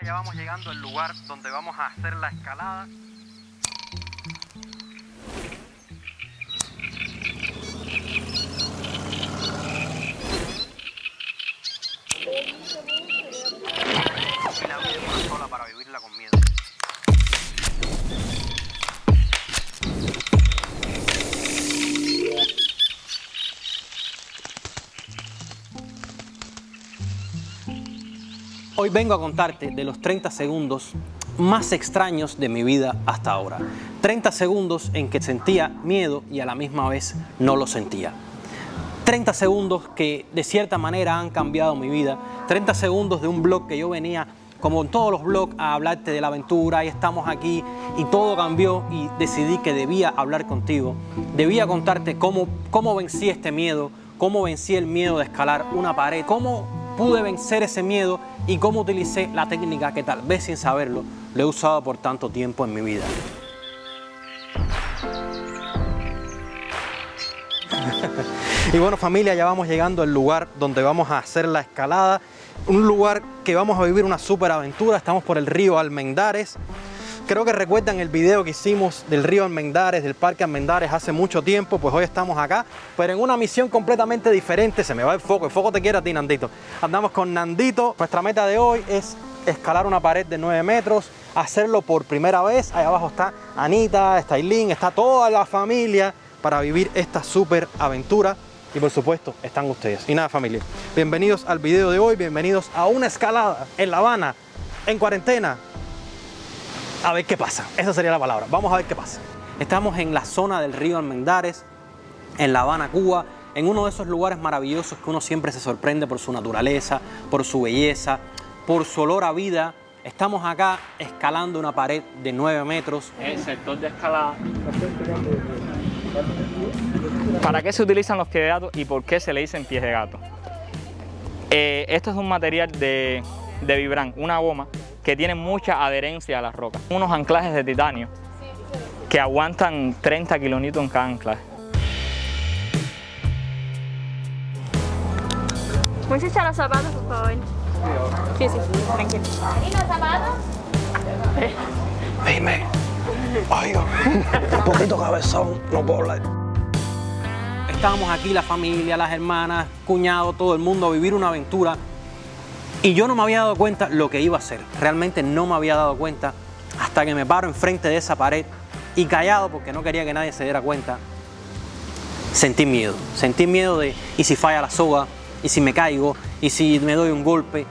Ya vamos llegando al lugar donde vamos a hacer la escalada. Y la vida es una sola para vivirla con miedo. Hoy vengo a contarte de los 30 segundos más extraños de mi vida hasta ahora. 30 segundos en que sentía miedo y a la misma vez no lo sentía. 30 segundos que de cierta manera han cambiado mi vida. 30 segundos de un blog que yo venía, como en todos los blogs, a hablarte de la aventura y estamos aquí y todo cambió y decidí que debía hablar contigo. Debía contarte cómo vencí este miedo, cómo vencí el miedo de escalar una pared, cómo pude vencer ese miedo y cómo utilicé la técnica que tal vez sin saberlo lo he usado por tanto tiempo en mi vida. Y bueno, familia, ya vamos llegando al lugar donde vamos a hacer la escalada. Un lugar que vamos a vivir una súper aventura. Estamos por el río Almendares. Creo que recuerdan el video que hicimos del río Almendares, del parque Almendares hace mucho tiempo. Pues hoy estamos acá, pero en una misión completamente diferente. Se me va el foco te quiere a ti, Nandito. Andamos con Nandito. Nuestra meta de hoy es escalar una pared de 9 metros, hacerlo por primera vez. Ahí abajo está Anita, está Aileen, está toda la familia para vivir esta súper aventura. Y por supuesto están ustedes. Y nada, familia, bienvenidos al video de hoy, bienvenidos a una escalada en La Habana, en cuarentena. A ver qué pasa, esa sería la palabra. Vamos a ver qué pasa. Estamos en la zona del río Almendares, en La Habana, Cuba, en uno de esos lugares maravillosos que uno siempre se sorprende por su naturaleza, por su belleza, por su olor a vida. Estamos acá escalando una pared de 9 metros. El sector de escalada. ¿Para qué se utilizan los pies de gato y por qué se le dicen pies de gato? Esto es un material de Vibram, una goma que tiene mucha adherencia a las rocas. Unos anclajes de titanio que aguantan 30 kilonewton cada anclaje. ¿Puedes echar los zapatos, por favor? Sí, tranquilo. ¿Y los zapatos? Dime, oiga, un poquito cabezón, no puedo hablar. Estábamos aquí, la familia, las hermanas, cuñado, todo el mundo a vivir una aventura. Y yo no me había dado cuenta lo que iba a hacer. Realmente no me había dado cuenta hasta que me paro enfrente de esa pared y callado porque no quería que nadie se diera cuenta. Sentí miedo. Sentí miedo de ¿y si falla la soga? ¿Y si me caigo? ¿Y si me doy un golpe?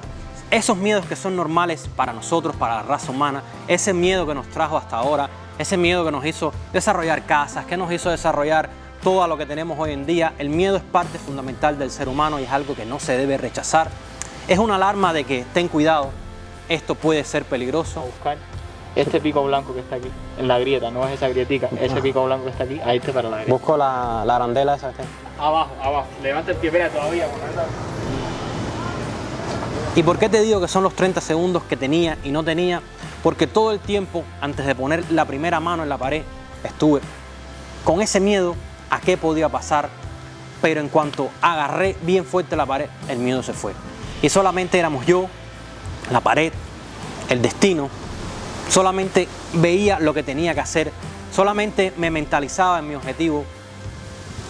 Esos miedos que son normales para nosotros, para la raza humana. Ese miedo que nos trajo hasta ahora. Ese miedo que nos hizo desarrollar casas, que nos hizo desarrollar todo lo que tenemos hoy en día. El miedo es parte fundamental del ser humano y es algo que no se debe rechazar. Es una alarma de que ten cuidado, esto puede ser peligroso. A buscar este pico blanco que está aquí, en la grieta, no es esa grietica, ese pico blanco que está aquí, ahí está para la grieta. Busco la arandela esa. Abajo, levanta el pie, mira todavía. ¿Y por qué te digo que son los 30 segundos que tenía y no tenía? Porque todo el tiempo, antes de poner la primera mano en la pared, estuve con ese miedo a qué podía pasar, pero en cuanto agarré bien fuerte la pared, el miedo se fue. Y solamente éramos yo, la pared, el destino. Solamente veía lo que tenía que hacer. Solamente me mentalizaba en mi objetivo.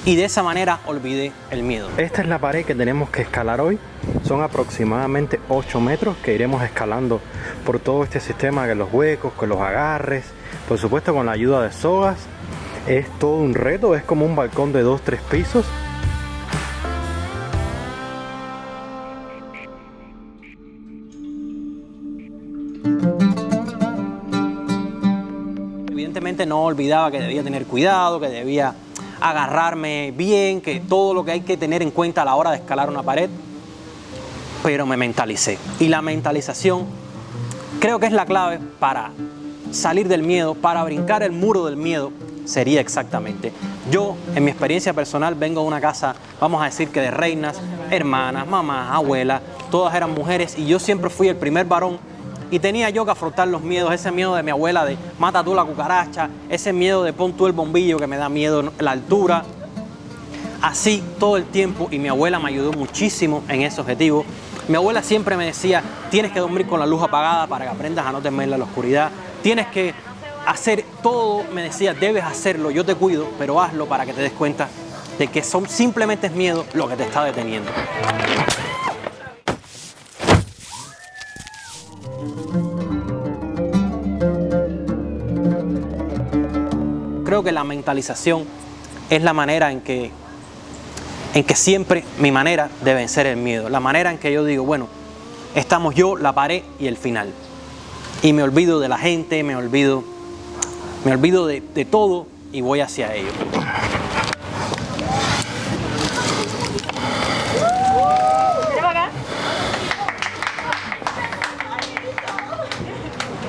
Y de esa manera olvidé el miedo. Esta es la pared que tenemos que escalar hoy. Son aproximadamente 8 metros que iremos escalando por todo este sistema de los huecos, con los agarres. Por supuesto con la ayuda de sogas. Es todo un reto, es como un balcón de 2-3 pisos. Evidentemente no olvidaba que debía tener cuidado, que debía agarrarme bien, que todo lo que hay que tener en cuenta a la hora de escalar una pared, pero me mentalicé. Y la mentalización creo que es la clave para salir del miedo, para brincar el muro del miedo, sería exactamente. Yo, en mi experiencia personal, vengo de una casa, vamos a decir que de reinas, hermanas, mamás, abuelas, todas eran mujeres y yo siempre fui el primer varón. Y tenía yo que afrontar los miedos, ese miedo de mi abuela de mata tú la cucaracha, ese miedo de pon tú el bombillo que me da miedo la altura. Así todo el tiempo y mi abuela me ayudó muchísimo en ese objetivo. Mi abuela siempre me decía, tienes que dormir con la luz apagada para que aprendas a no temerle a la oscuridad. Tienes que hacer todo, me decía, debes hacerlo, yo te cuido, pero hazlo para que te des cuenta de que simplemente es miedo lo que te está deteniendo. Creo que la mentalización es la manera en que siempre mi manera de vencer el miedo. La manera en que yo digo, bueno, estamos yo, la pared y el final. Y me olvido de la gente, me olvido de todo y voy hacia ello.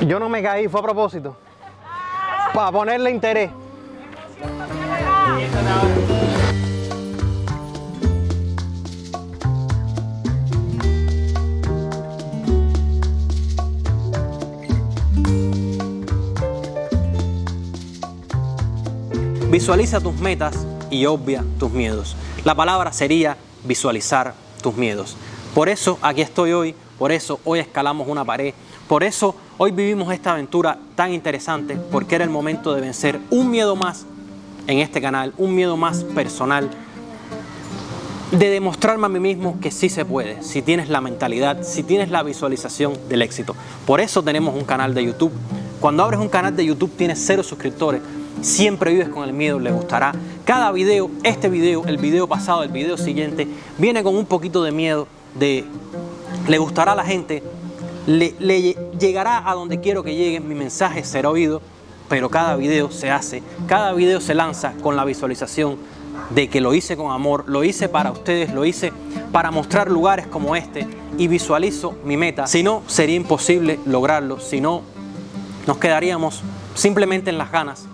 Yo no me caí, fue a propósito. Para ponerle interés. Visualiza tus metas y obvia tus miedos. La palabra sería visualizar tus miedos. Por eso aquí estoy hoy, por eso hoy escalamos una pared, por eso hoy vivimos esta aventura tan interesante, porque era el momento de vencer un miedo más en este canal, un miedo más personal, de demostrarme a mí mismo que sí se puede, si tienes la mentalidad, si tienes la visualización del éxito. Por eso tenemos un canal de YouTube. Cuando abres un canal de YouTube tienes 0 suscriptores, siempre vives con el miedo, le gustará. Cada video, este video, el video pasado, el video siguiente, viene con un poquito de miedo, le gustará a la gente, le llegará a donde quiero que llegue, mi mensaje será oído, pero cada video se hace, cada video se lanza con la visualización de que lo hice con amor, lo hice para ustedes, lo hice para mostrar lugares como este y visualizo mi meta. Si no, sería imposible lograrlo, si no, nos quedaríamos simplemente en las ganas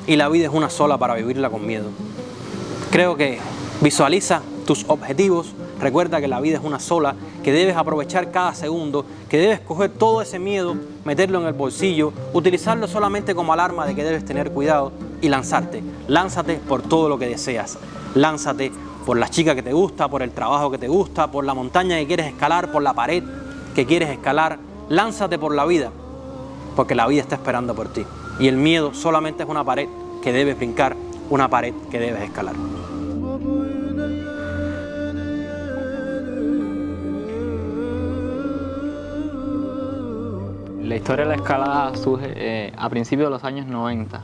y la vida es una sola para vivirla con miedo. Creo que visualiza tus objetivos, recuerda que la vida es una sola, que debes aprovechar cada segundo, que debes coger todo ese miedo, meterlo en el bolsillo, utilizarlo solamente como alarma de que debes tener cuidado y lanzarte. Lánzate por todo lo que deseas. Lánzate por la chica que te gusta, por el trabajo que te gusta, por la montaña que quieres escalar, por la pared que quieres escalar. Lánzate por la vida, porque la vida está esperando por ti. Y el miedo solamente es una pared que debes brincar, una pared que debes escalar. La historia de la escalada surge a principios de los años 90.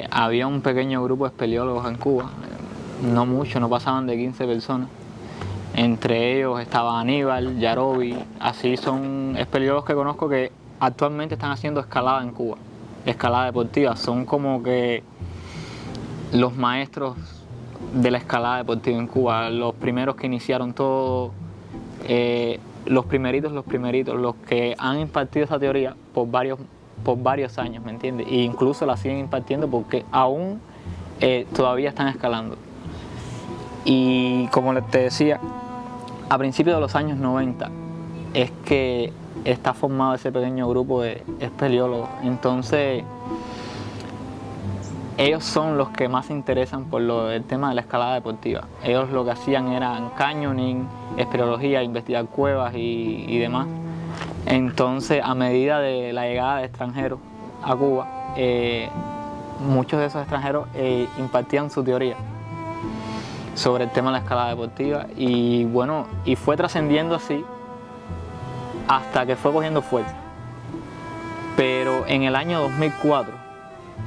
Había un pequeño grupo de espeleólogos en Cuba, no mucho, no pasaban de 15 personas. Entre ellos estaba Aníbal, Yarobi, así son espeleólogos que conozco que actualmente están haciendo escalada en Cuba, escalada deportiva. Son como que los maestros de la escalada deportiva en Cuba, los primeros que iniciaron todo. Los primeritos, los que han impartido esa teoría por varios años, ¿me entiendes? E incluso la siguen impartiendo porque aún todavía están escalando. Y como te decía, a principios de los años 90 es que está formado ese pequeño grupo de espeleólogos. Entonces, ellos son los que más se interesan por el tema de la escalada deportiva. Ellos lo que hacían eran canyoning, espeleología, investigar cuevas y demás. Entonces, a medida de la llegada de extranjeros a Cuba, muchos de esos extranjeros impartían su teoría sobre el tema de la escalada deportiva y bueno, y fue trascendiendo así hasta que fue cogiendo fuerza. Pero en el año 2004,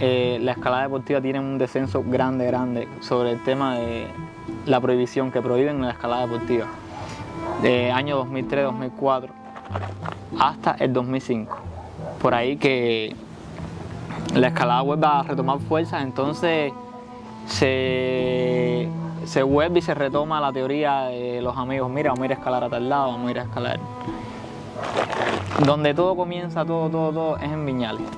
la escalada deportiva tiene un descenso grande sobre el tema de la prohibición que prohíben la escalada deportiva. De año 2003-2004 hasta el 2005. Por ahí que la escalada vuelve a retomar fuerzas, entonces se vuelve y se retoma la teoría de los amigos, mira, vamos a ir a escalar a tal lado, vamos a ir a escalar. Donde todo comienza, todo es en Viñales.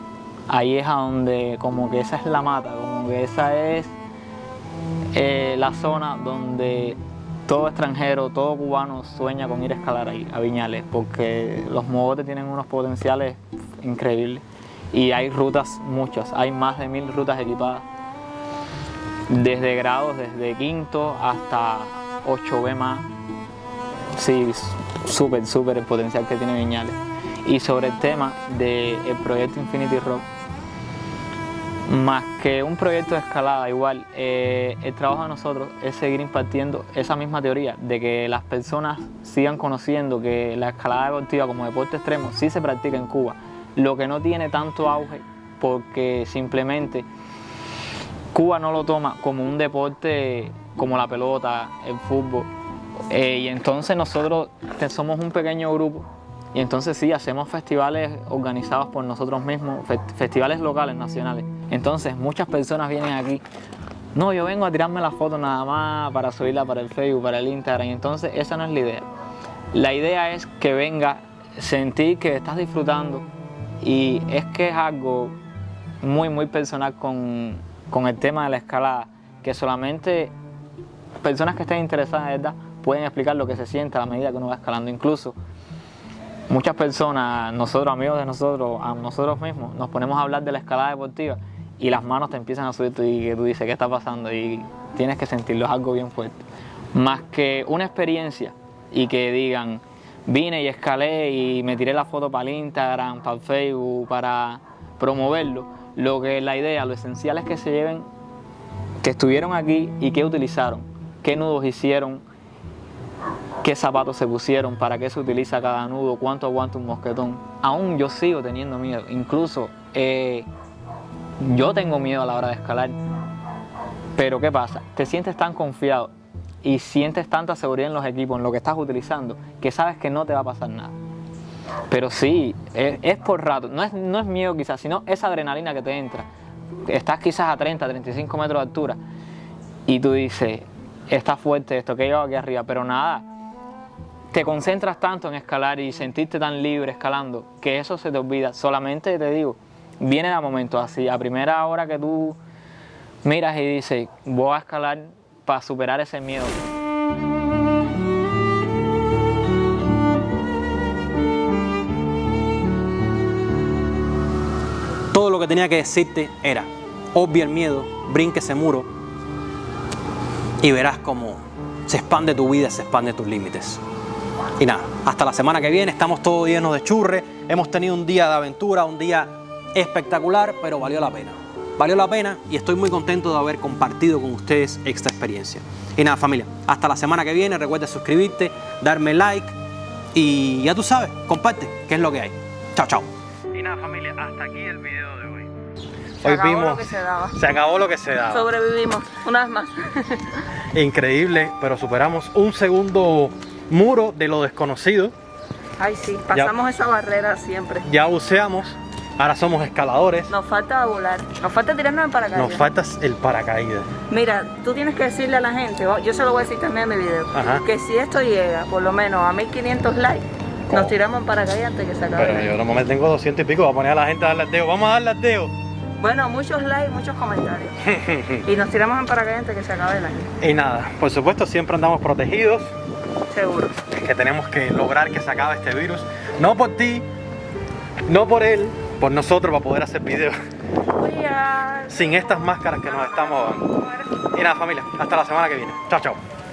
Ahí es a donde como que esa es la mata, como que esa es la zona donde todo extranjero, todo cubano sueña con ir a escalar ahí, a Viñales, porque los mogotes tienen unos potenciales increíbles y hay rutas muchas, hay más de 1000 rutas equipadas, desde grados, desde quinto hasta 8B más. sí, súper el potencial que tiene Viñales. Y sobre el tema del proyecto Infinity Rock, más que un proyecto de escalada, igual, el trabajo de nosotros es seguir impartiendo esa misma teoría de que las personas sigan conociendo que la escalada deportiva como deporte extremo sí se practica en Cuba, lo que no tiene tanto auge porque simplemente Cuba no lo toma como un deporte como la pelota, el fútbol, y entonces nosotros somos un pequeño grupo. Y entonces sí, hacemos festivales organizados por nosotros mismos, festivales locales, nacionales. Entonces muchas personas vienen aquí, no, yo vengo a tirarme la foto nada más para subirla para el Facebook, para el Instagram. Y entonces esa no es la idea. La idea es que venga, sentir que estás disfrutando. Y es que es algo muy personal con el tema de la escalada, que solamente personas que estén interesadas de verdad pueden explicar lo que se siente a la medida que uno va escalando. Incluso muchas personas, nosotros, amigos de nosotros, a nosotros mismos, nos ponemos a hablar de la escalada deportiva y las manos te empiezan a subir y que tú dices, ¿qué está pasando? Y tienes que sentirlo, es algo bien fuerte. Más que una experiencia y que digan, vine y escalé y me tiré la foto para el Instagram, para el Facebook, para promoverlo, lo que la idea, lo esencial es que se lleven, que estuvieron aquí y qué utilizaron, qué nudos hicieron, qué zapatos se pusieron, para qué se utiliza cada nudo, cuánto aguanta un mosquetón. Aún yo sigo teniendo miedo, incluso yo tengo miedo a la hora de escalar. Pero ¿qué pasa? Te sientes tan confiado y sientes tanta seguridad en los equipos, en lo que estás utilizando, que sabes que no te va a pasar nada. Pero sí, es por rato, no es miedo quizás, sino esa adrenalina que te entra. Estás quizás a 30, 35 metros de altura y tú dices, está fuerte esto que llevo aquí arriba, pero nada, te concentras tanto en escalar y sentirte tan libre escalando que eso se te olvida. Solamente te digo, viene a momentos así, a primera hora que tú miras y dices, voy a escalar para superar ese miedo. Todo lo que tenía que decirte era, obvia el miedo, brinque ese muro y verás cómo se expande tu vida, se expande tus límites. Y nada, hasta la semana que viene, estamos todos llenos de churre, hemos tenido un día de aventura, un día espectacular, pero valió la pena. Valió la pena y estoy muy contento de haber compartido con ustedes esta experiencia. Y nada, familia, hasta la semana que viene, recuerda suscribirte, darme like y ya tú sabes, comparte, que es lo que hay. Chao, chao. Y nada, familia, hasta aquí el video de hoy. Se acabó lo que se daba. Se acabó lo que se daba. Sobrevivimos, una vez más. Increíble, pero superamos un segundo muro de lo desconocido. Ay, sí, pasamos esa barrera siempre. Ya buceamos, ahora somos escaladores. Nos falta volar, nos falta tirarnos en paracaídas. Nos falta el paracaídas. Mira, tú tienes que decirle a la gente, yo se lo voy a decir también en mi video, Ajá. que si esto llega por lo menos a 1500 likes, nos tiramos en paracaídas antes que se acabe. Pero yo no me tengo 200 y pico, voy a poner a la gente a darle al dedo. Vamos a darle al dedo. Bueno, muchos likes, muchos comentarios. Y nos tiramos en paracaídas antes que se acabe el año. Y nada, por supuesto siempre andamos protegidos. Seguro. Que tenemos que lograr que se acabe este virus. No por ti, no por él, por nosotros, para poder hacer videos. Sin estas máscaras que nos estamos dando. Y nada, familia, hasta la semana que viene. Chao, chao.